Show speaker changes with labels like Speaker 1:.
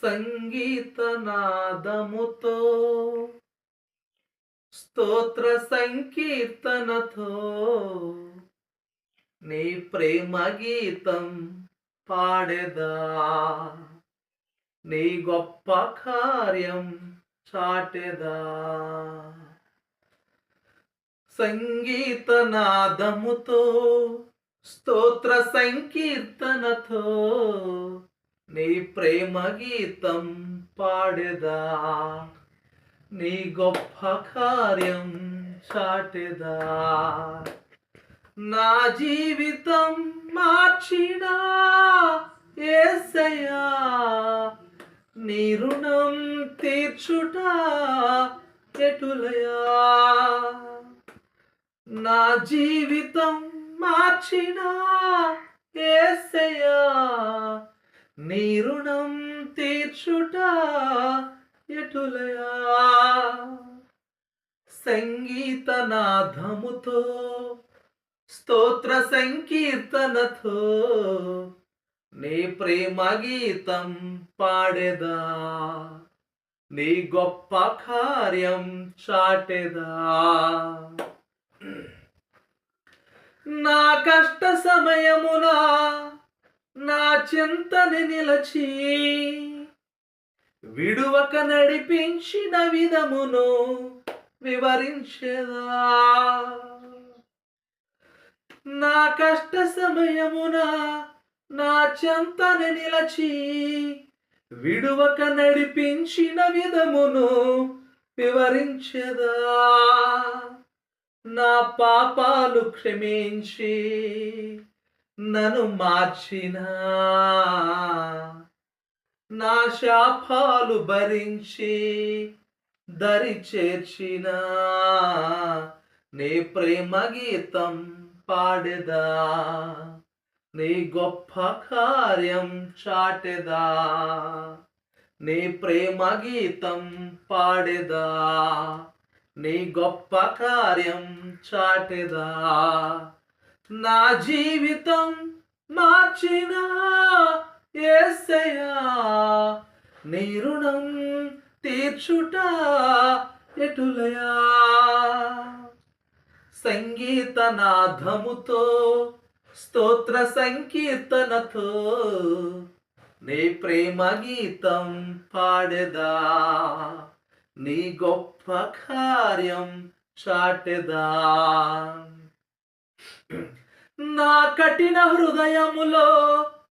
Speaker 1: సంగీతనాదముతో స్తోత్ర సంకీర్తనతో నీ ప్రేమ గీతం పాడెదా, నీ గొప్ప కార్యం చాటెదా. సంగీతనాదముతో స్తోత్ర సంకీర్తనతో నీ ప్రేమ గీతం పాడెదా, నీ గొప్ప కార్యం చాటెదా. నా జీవితం మార్చిన యేసయ్యా, నీ రుణం తీర్చుట ఎటులయా. నా జీవితం మార్చిన యేసయ్యా, నీ రుణం తీర్చుట ఎటులయా. సంగీతనాదముతో స్తోత్ర సంకీర్తనతో నీ ప్రేమ గీతం పాడెదా, నీ గొప్ప కార్యం చాటెదా. నా కష్ట సమయమున నా చింతని నిలచి విడువక నడిపించిన విధమును వివరించెదా. నా కష్ట సమయమున నా చింతని నిలచి విడువక నడిపించిన విధమును వివరించెదా. నా పాపాలు క్షమించి నన్ను మార్చిన, నా శాపాలు భరించి దరి చేర్చిన నీ ప్రేమ గీతం పాడెదా, నీ గొప్ప కార్యం చాటెదా. నీ ప్రేమ గీతం పాడెదా, నీ గొప్ప కార్యం చాటెదా. నా జీవితం మార్చిన యేసయ్యా, నీ రుణం తీర్చుట ఎటులయా. సంగీతనాదముతో స్తోత్ర సంకీర్తనతో నీ ప్రేమ గీతం పాడెదా, నీ గొప్ప కార్యం చాటెదా. నా కఠిన హృదయములో